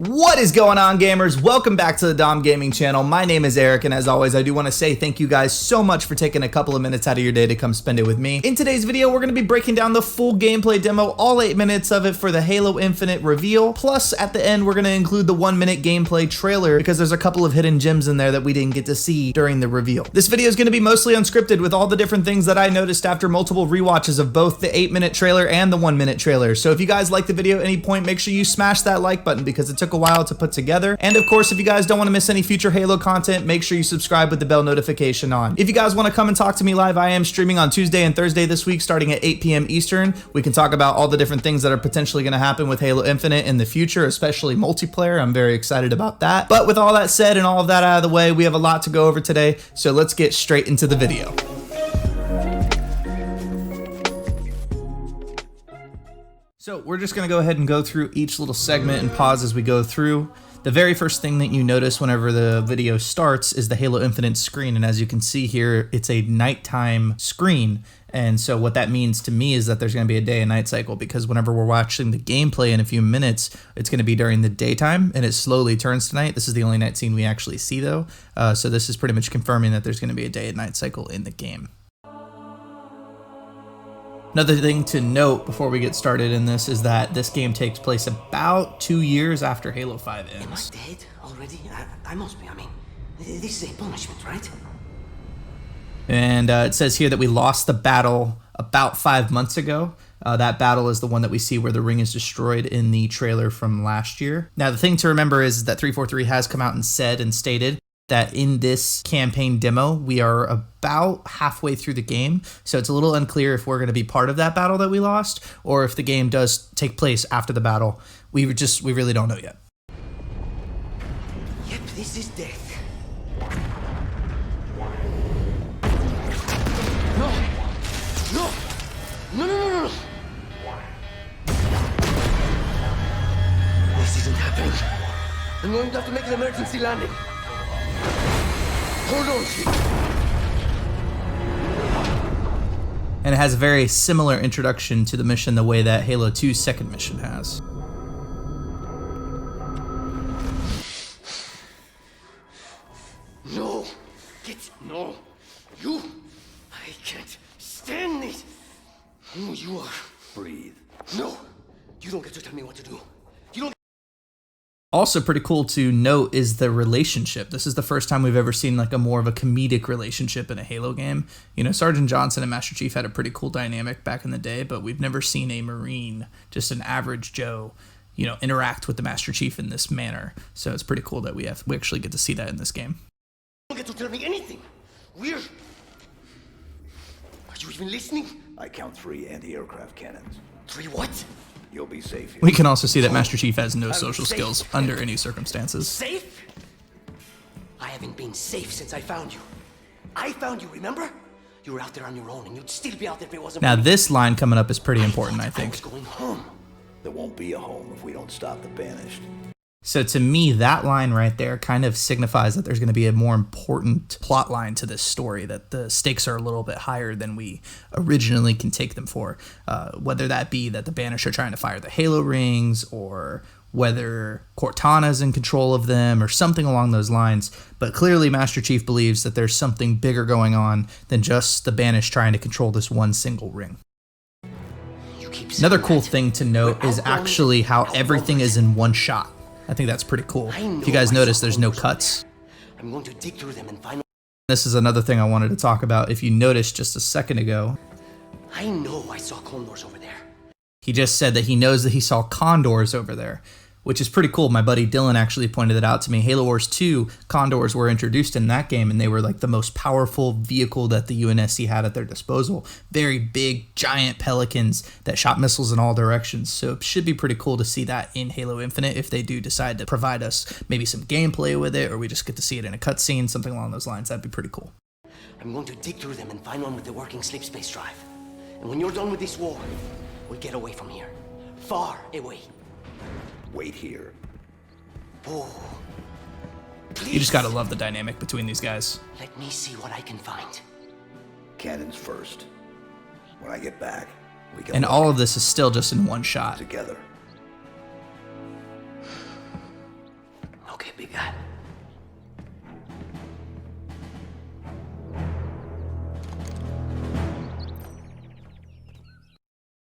What is going on, gamers? Welcome back to the DomGaming channel. My name is Eric, and as always, I do want to say thank you guys so much for taking a couple of minutes out of your day to come spend it with me. In today's video, we're going to be breaking down the full gameplay demo, all 8 minutes of it for the Halo Infinite reveal. Plus, at the end, we're going to include the 1-minute gameplay trailer because there's a couple of hidden gems in there that we didn't get to see during the reveal. This video is going to be mostly unscripted with all the different things that I noticed after multiple rewatches of both the 8-minute trailer and the 1-minute trailer. So if you guys like the video at any point, make sure you smash that like button because it took a while to put together. And of course, if you guys don't want to miss any future Halo content, make sure you subscribe with the bell notification on. If you guys want to come and talk to me live, I am streaming on Tuesday and Thursday this week starting at 8 p.m. Eastern. We can talk about all the different things that are potentially going to happen with Halo Infinite in the future, especially multiplayer. I'm very excited about that. But with all that said and all of that out of the way, we have a lot to go over today, so let's get straight into the video. So we're just going to go ahead and go through each little segment and pause as we go through. The very first thing that you notice whenever the video starts is the Halo Infinite screen, and as you can see here, it's a nighttime screen. And so what that means to me is that there's going to be a day and night cycle, because whenever we're watching the gameplay in a few minutes, it's going to be during the daytime and it slowly turns to night. This is the only night scene we actually see though. So this is pretty much confirming that there's going to be a day and night cycle in the game. Another thing to note before we get started in this is that this game takes place about 2 years after Halo 5 ends. Am I dead already? I must be. I mean, this is a punishment, right? And it says here that we lost the battle about 5 months ago. That battle is the one that we see where the ring is destroyed in the trailer from last year. Now, the thing to remember is that 343 has come out and said and stated that in this campaign demo, we are about halfway through the game. So it's a little unclear if we're going to be part of that battle that we lost, or if the game does take place after the battle. We really don't know yet. Yep, this is death. No. This isn't happening. I'm going to have to make an emergency landing. Hold on, shit. And it has a very similar introduction to the mission the way that Halo 2's second mission has. No. No. You. I can't stand this. Who you are. Breathe. No. You don't get to tell me what to do. You don't. Also pretty cool to note is the relationship. This is the first time we've ever seen like a more of a comedic relationship in a Halo game. You know, Sergeant Johnson and Master Chief had a pretty cool dynamic back in the day, but we've never seen a Marine, just an average Joe, you know, interact with the Master Chief in this manner. So it's pretty cool that we actually get to see that in this game. You don't get to tell me anything. Are you even listening? I count 3 anti-aircraft cannons. 3 what? You'll be safe here. We can also see that Master Chief has no social skills under any circumstances. Safe? I haven't been safe since I found you. I found you, remember? You were out there on your own, and you'd still be out there if it wasn't. Now this line coming up is pretty important, I I think. was going home. There won't be a home if we don't stop the Banished. So to me, that line right there kind of signifies that there's going to be a more important plot line to this story, that the stakes are a little bit higher than we originally can take them for. Whether that be that the Banished are trying to fire the Halo rings, or whether Cortana's in control of them, or something along those lines. But clearly Master Chief believes that there's something bigger going on than just the Banished trying to control this one single ring. Another cool thing to note is actually how everything is in one shot. I think that's pretty cool. If you guys notice, there's no cuts. I'm going to dig through them and find. This is another thing I wanted to talk about. If you noticed just a second ago, I know I saw condors over there. he just said that he knows that he saw condors over there, which is pretty cool. My buddy Dylan actually pointed it out to me. Halo Wars 2, condors were introduced in that game, and they were like the most powerful vehicle that the UNSC had at their disposal. Very big, giant pelicans that shot missiles in all directions. So it should be pretty cool to see that in Halo Infinite if they do decide to provide us maybe some gameplay with it, or we just get to see it in a cutscene, something along those lines. That'd be pretty cool. I'm going to dig through them and find one with the working sleep space drive. And when you're done with this war, we'll get away from here. Far away. Wait here. Oh. Please. You just gotta love the dynamic between these guys. Let me see what I can find. Cannons first. When I get back, we can. And all of this is still just in one shot. Together. we got?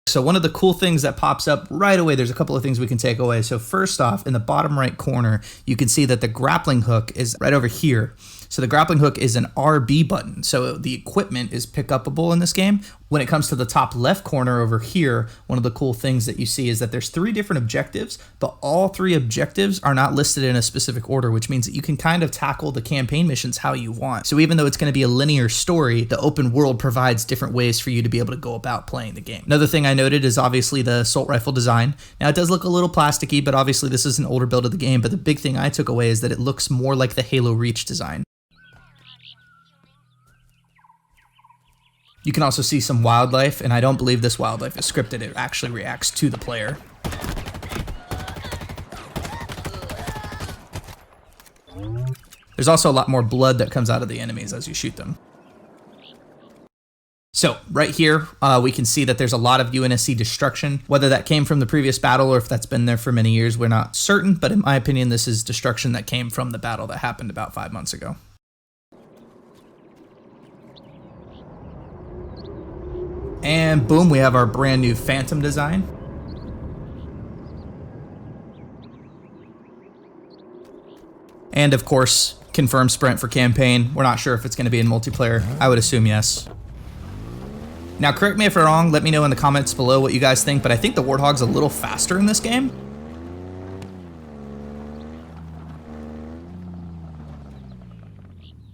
So one of the cool things that pops up right away, there's a couple of things we can take away. So first off, in the bottom right corner, you can see that the grappling hook is right over here. So the grappling hook is an RB button. So the equipment is pick upable in this game. When it comes to the top left corner over here, one of the cool things that you see is that there's 3 different objectives, but all 3 objectives are not listed in a specific order, which means that you can kind of tackle the campaign missions how you want. So even though it's going to be a linear story, the open world provides different ways for you to be able to go about playing the game. Another thing I noted is obviously the assault rifle design. Now it does look a little plasticky, but obviously this is an older build of the game, but the big thing I took away is that it looks more like the Halo Reach design. You can also see some wildlife, and I don't believe this wildlife is scripted. It actually reacts to the player. There's also a lot more blood that comes out of the enemies as you shoot them. So right here, we can see that there's a lot of UNSC destruction. Whether that came from the previous battle or if that's been there for many years, we're not certain. But in my opinion, this is destruction that came from the battle that happened about 5 months ago. And boom, we have our brand new Phantom design. And of course, confirmed sprint for campaign. We're not sure if it's going to be in multiplayer. I would assume yes. Now, correct me if I'm wrong. Let me know in the comments below what you guys think, but I think the Warthog's a little faster in this game.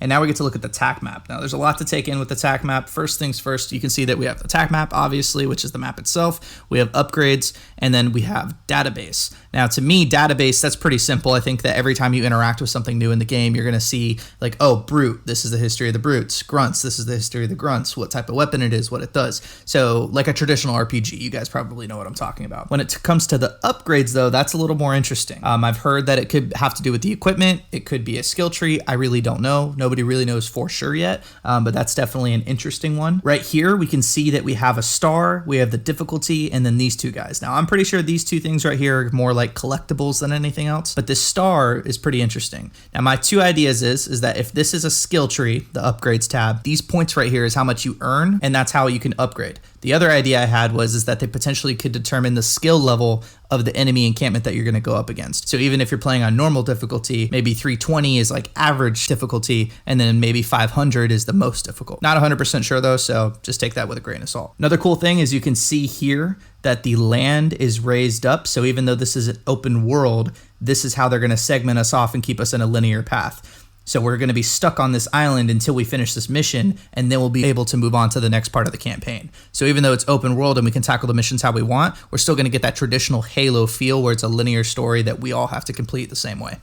And now we get to look at the TAC map. Now there's a lot to take in with the TAC map. First things first, you can see that we have the TAC map, obviously, which is the map itself. We have upgrades, and then we have database. Now to me, database, that's pretty simple. I think that every time you interact with something new in the game, you're gonna see like, oh, brute, this is the history of the brutes. Grunts, this is the history of the grunts, what type of weapon it is, what it does. So like a traditional RPG, you guys probably know what I'm talking about. When it comes to the upgrades though, that's a little more interesting. I've heard that it could have to do with the equipment. It could be a skill tree. I really don't know. Nobody really knows for sure yet, but that's definitely an interesting one. Right here, we can see that we have a star, we have the difficulty, and then these 2 guys. Now, I'm pretty sure these 2 things right here are more like collectibles than anything else, but this star is pretty interesting. Now, my 2 ideas is that if this is a skill tree, the upgrades tab, these points right here is how much you earn, and that's how you can upgrade. The other idea I had is that they potentially could determine the skill level of the enemy encampment that you're going to go up against. So even if you're playing on normal difficulty, maybe 320 is like average difficulty, and then maybe 500 is the most difficult. Not 100% sure though, so just take that with a grain of salt. Another cool thing is you can see here that the land is raised up. So even though this is an open world, this is how they're going to segment us off and keep us in a linear path. So we're going to be stuck on this island until we finish this mission, and then we'll be able to move on to the next part of the campaign. So even though it's open world and we can tackle the missions how we want, we're still going to get that traditional Halo feel where it's a linear story that we all have to complete the same way.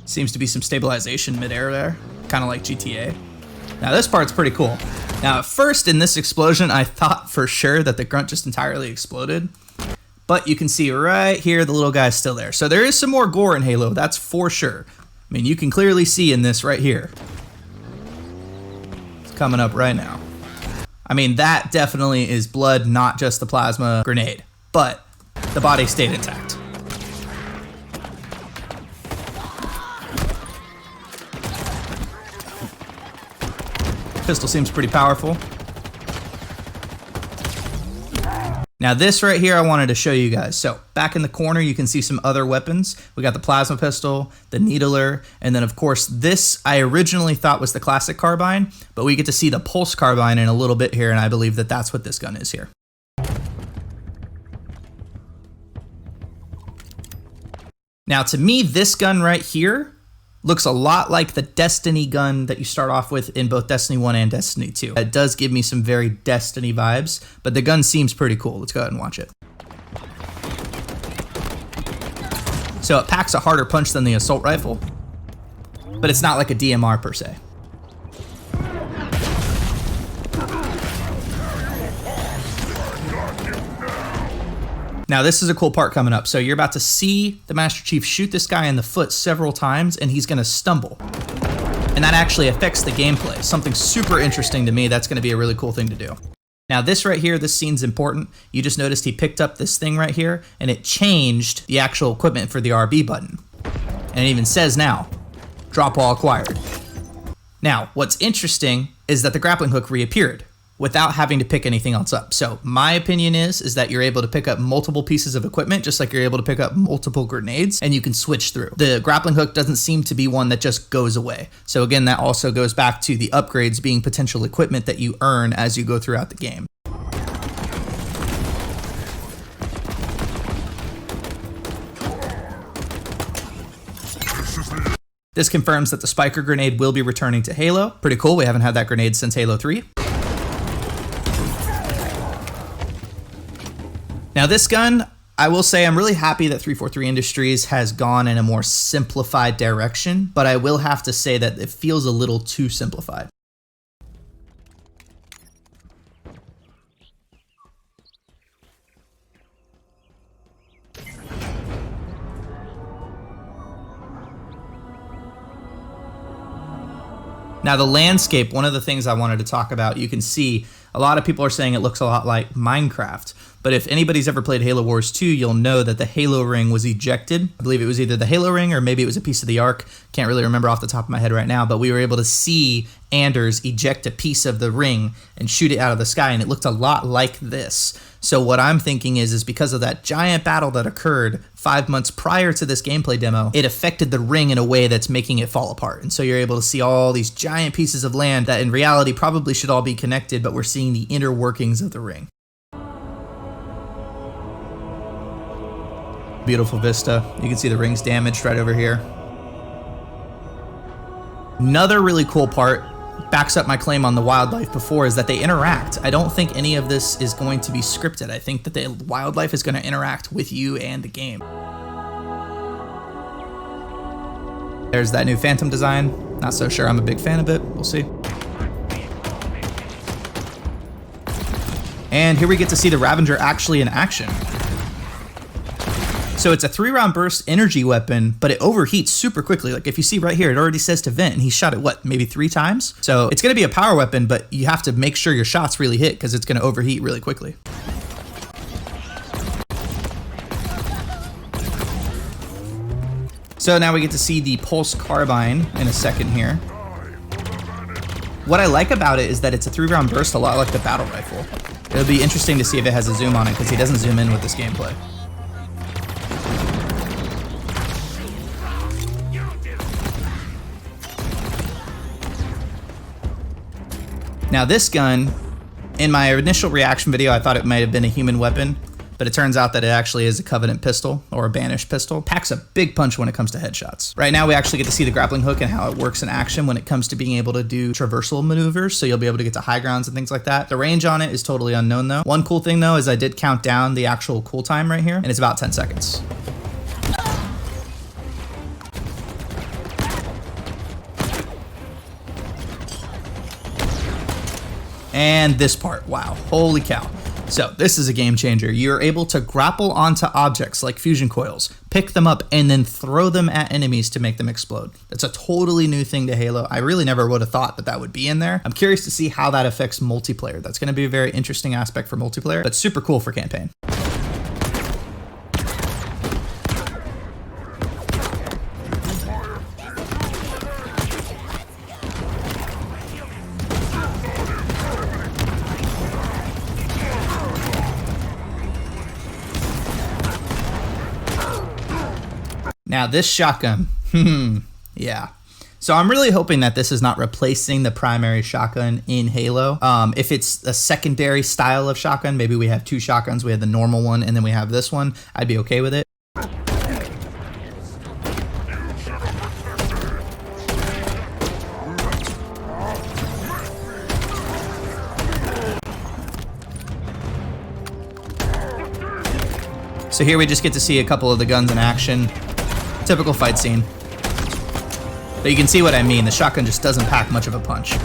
Seems to be some stabilization midair there, kind of like GTA. Now this part's pretty cool. Now at first in this explosion, I thought for sure that the grunt just entirely exploded, but you can see right here, the little guy's still there. So there is some more gore in Halo, that's for sure. I mean, you can clearly see in this right here. It's coming up right now. I mean, that definitely is blood, not just the plasma grenade, but the body stayed intact. Pistol seems pretty powerful. Now this right here I wanted to show you guys. So back in the corner you can see some other weapons. We got the plasma pistol, the needler, and then of course this I originally thought was the classic carbine, but we get to see the pulse carbine in a little bit here, and I believe that that's what this gun is here. Now to me, this gun right here looks a lot like the Destiny gun that you start off with in both Destiny 1 and Destiny 2. It does give me some very Destiny vibes, but the gun seems pretty cool. Let's go ahead and watch it. So it packs a harder punch than the assault rifle, but it's not like a DMR per se. Now this is a cool part coming up. So you're about to see the Master Chief shoot this guy in the foot several times and he's gonna stumble. And that actually affects the gameplay. Something super interesting to me. That's gonna be a really cool thing to do. Now this right here, this scene's important. You just noticed he picked up this thing right here and it changed the actual equipment for the RB button. And it even says now, drop all acquired. Now, what's interesting is that the grappling hook reappeared without having to pick anything else up. So my opinion is that you're able to pick up multiple pieces of equipment, just like you're able to pick up multiple grenades, and you can switch through. The grappling hook doesn't seem to be one that just goes away. So again, that also goes back to the upgrades being potential equipment that you earn as you go throughout the game. This confirms that the spiker grenade will be returning to Halo. Pretty cool, we haven't had that grenade since Halo 3. Now this gun, I will say I'm really happy that 343 Industries has gone in a more simplified direction, but I will have to say that it feels a little too simplified. Now the landscape, one of the things I wanted to talk about, you can see a lot of people are saying it looks a lot like Minecraft, but if anybody's ever played Halo Wars 2, you'll know that the Halo ring was ejected. I believe it was either the Halo ring or maybe it was a piece of the Ark. Can't really remember off the top of my head right now, but we were able to see Anders eject a piece of the ring and shoot it out of the sky, and it looked a lot like this. So what I'm thinking is because of that giant battle that occurred 5 months prior to this gameplay demo, it affected the ring in a way that's making it fall apart. And so you're able to see all these giant pieces of land that in reality probably should all be connected, but we're seeing the inner workings of the ring. Beautiful vista. You can see the ring's damaged right over here. Another really cool part, backs up my claim on the wildlife before, is that they interact. I don't think any of this is going to be scripted. I think that the wildlife is going to interact with you and the game. There's that new Phantom design. Not so sure I'm a big fan of it. We'll see. And here we get to see the Ravager actually in action. So it's a 3-round burst energy weapon, but it overheats super quickly. Like if you see right here, it already says to vent, and he shot it, what, maybe 3 times? So it's gonna be a power weapon, but you have to make sure your shots really hit because it's gonna overheat really quickly. So now we get to see the Pulse Carbine in a second here. What I like about it is that it's a 3-round burst, a lot like the battle rifle. It'll be interesting to see if it has a zoom on it because he doesn't zoom in with this gameplay. Now this gun, in my initial reaction video, I thought it might have been a human weapon, but it turns out that it actually is a Covenant pistol or a banished pistol. Packs a big punch when it comes to headshots. Right now we actually get to see the grappling hook and how it works in action when it comes to being able to do traversal maneuvers, so you'll be able to get to high grounds and things like that. The range on it is totally unknown though. One cool thing though is I did count down the actual cool time right here, and it's about 10 seconds. And this part, wow, holy cow. So this is a game changer. You're able to grapple onto objects like fusion coils, pick them up, and then throw them at enemies to make them explode. That's a totally new thing to Halo. I really never would have thought that that would be in there. I'm curious to see how that affects multiplayer. That's gonna be a very interesting aspect for multiplayer, but super cool for campaign. Now this shotgun, yeah. So I'm really hoping that this is not replacing the primary shotgun in Halo. If it's a secondary style of shotgun, maybe we have 2 shotguns. We have the normal one and then we have this one. I'd be okay with it. So here we just get to see a couple of the guns in action. Typical fight scene. But you can see what I mean. The shotgun just doesn't pack much of a punch.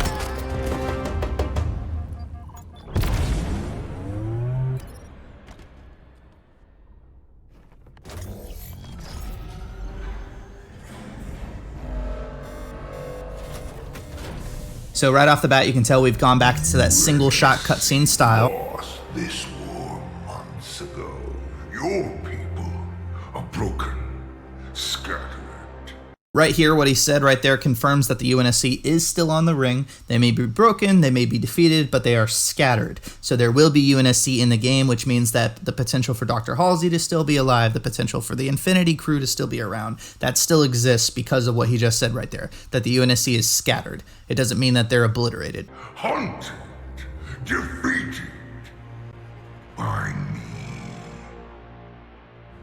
So right off the bat, you can tell we've gone back to that single shot cutscene style. Lost this war months ago. Your people are broken, scattered. Right here, what he said right there confirms that the UNSC is still on the ring. They may be broken, they may be defeated, but they are scattered. So there will be UNSC in the game, which means that the potential for Dr. Halsey to still be alive, the potential for the Infinity crew to still be around, that still exists because of what he just said right there, that the UNSC is scattered. It doesn't mean that they're obliterated. Hunted, defeated by me.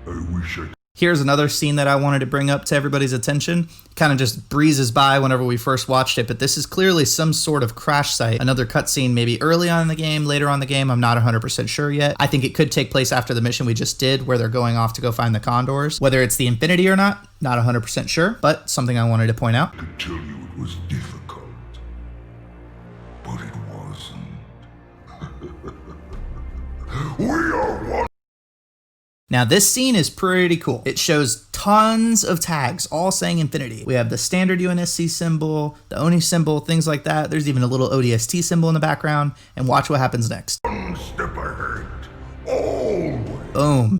I wish I Here's another scene that I wanted to bring up to everybody's attention. Kind of just breezes by whenever we first watched it, but this is clearly some sort of crash site. Another cutscene maybe early on in the game, later on in the game, I'm not 100% sure yet. I think it could take place after the mission we just did where they're going off to go find the Condors. Whether it's the Infinity or not 100% sure, but something I wanted to point out. could tell you it was difficult, but it wasn't. We are one. Now this scene is pretty cool. It shows tons of tags, all saying Infinity. We have the standard UNSC symbol, the Oni symbol, things like that. There's even a little ODST symbol in the background, and watch what happens next. One step ahead, always. Boom.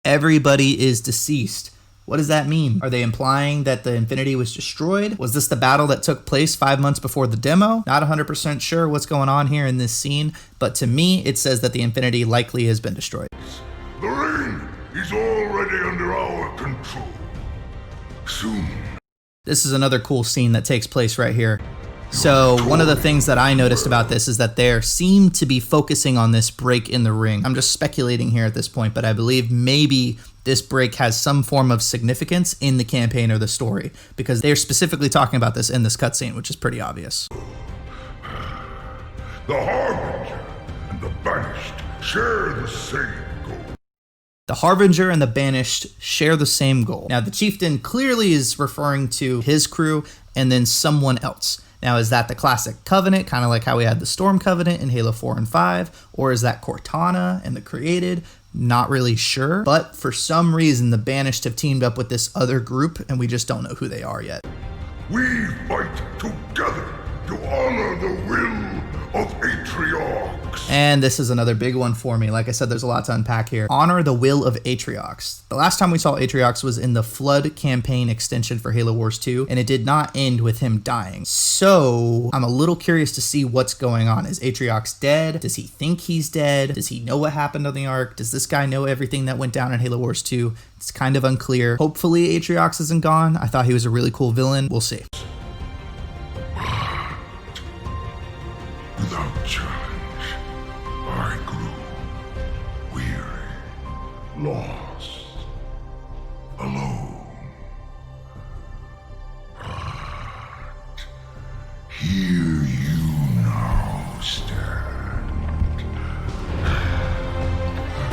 Everybody is deceased. What does that mean? Are they implying that the Infinity was destroyed? Was this the battle that took place 5 months before the demo? Not 100% sure what's going on here in this scene, but to me, it says that the Infinity likely has been destroyed. The ring is already under our control. Soon. This is another cool scene that takes place right here. So one of the things that I noticed about this is that they seem to be focusing on this break in the ring. I'm just speculating here at this point, but I believe maybe this break has some form of significance in the campaign or the story, because they're specifically talking about this in this cutscene, which is pretty obvious. The Harbinger and the Banished share the same goal. The Harbinger and the Banished share the same goal. Now, the Chieftain clearly is referring to his crew and then someone else. Now, is that the classic Covenant, kind of like how we had the Storm Covenant in Halo 4 and 5? Or is that Cortana and the Created? Not really sure. But for some reason, the Banished have teamed up with this other group, and we just don't know who they are yet. We fight together to honor the will of Atriox. And this is another big one for me. Like I said, there's a lot to unpack here. Honor the will of Atriox. The last time we saw Atriox was in the Flood campaign extension for Halo Wars 2, and it did not end with him dying. So I'm a little curious to see what's going on. Is Atriox dead? Does he think he's dead? Does he know what happened on the Ark? Does this guy know everything that went down in Halo Wars 2? It's kind of unclear. Hopefully Atriox isn't gone. I thought he was a really cool villain. We'll see. Without challenge, I grew weary, lost, alone. But here you now stand.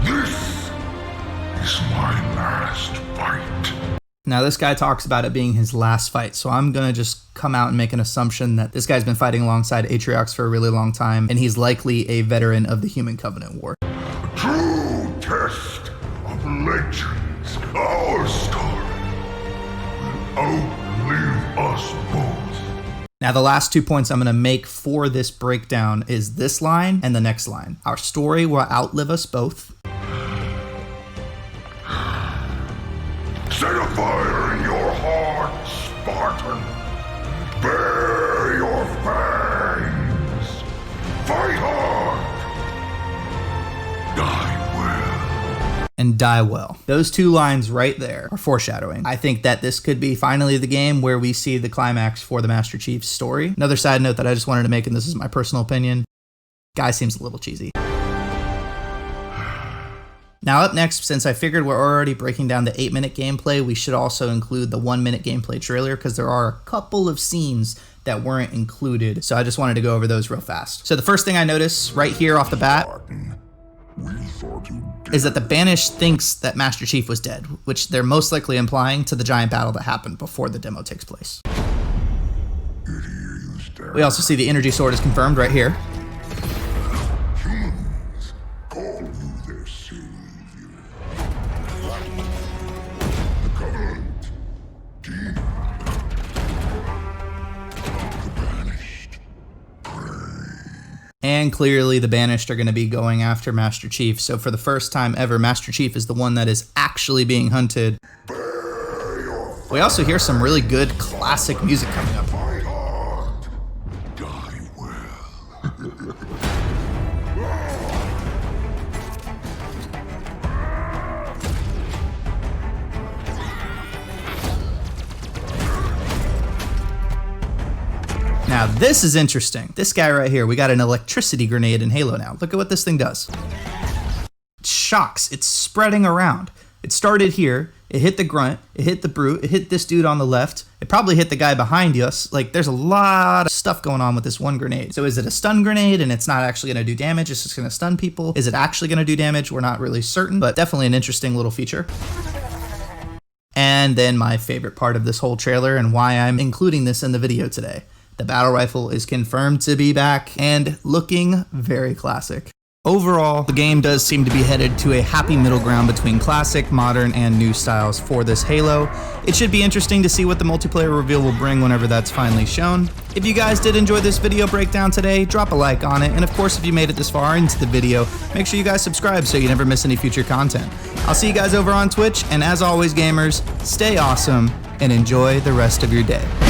This is my last fight. Now, this guy talks about it being his last fight, so I'm going to just come out and make an assumption that this guy's been fighting alongside Atriox for a really long time, and he's likely a veteran of the Human Covenant War. A true test of legends. Our story will outlive us both. Now, the last 2 points I'm going to make for this breakdown is this line and the next line. Our story will outlive us both. Set a fire in your heart, Spartan. Bare your fangs. Fight hard. Die well. And die well. Those 2 lines right there are foreshadowing. I think that this could be finally the game where we see the climax for the Master Chief's story. Another side note that I just wanted to make, and this is my personal opinion, guy seems a little cheesy. Now up next, since I figured we're already breaking down the 8-minute gameplay, we should also include the 1-minute gameplay trailer, because there are a couple of scenes that weren't included. So I just wanted to go over those real fast. So the first thing I notice right here off the bat is that the Banished thinks that Master Chief was dead, which they're most likely implying to the giant battle that happened before the demo takes place. We also see the energy sword is confirmed right here. Humans call you their savior. The Covenant, Dina, the Banished, And clearly the Banished are going to be going after Master Chief. So for the first time ever, Master Chief is the one that is actually being hunted. We also hear some really good classic music coming up. My heart, die well. Now this is interesting. This guy right here, we got an electricity grenade in Halo now. Look at what this thing does. It shocks, it's spreading around. It started here, it hit the grunt, it hit the brute, it hit this dude on the left, it probably hit the guy behind us. Like, there's a lot of stuff going on with this one grenade. So is it a stun grenade and it's not actually gonna do damage, it's just gonna stun people? Is it actually gonna do damage? We're not really certain, but definitely an interesting little feature. And then my favorite part of this whole trailer and why I'm including this in the video today. The battle rifle is confirmed to be back and looking very classic. Overall, the game does seem to be headed to a happy middle ground between classic, modern, and new styles for this Halo. It should be interesting to see what the multiplayer reveal will bring whenever that's finally shown. If you guys did enjoy this video breakdown today, drop a like on it, and of course if you made it this far into the video, make sure you guys subscribe so you never miss any future content. I'll see you guys over on Twitch, and as always gamers, stay awesome and enjoy the rest of your day.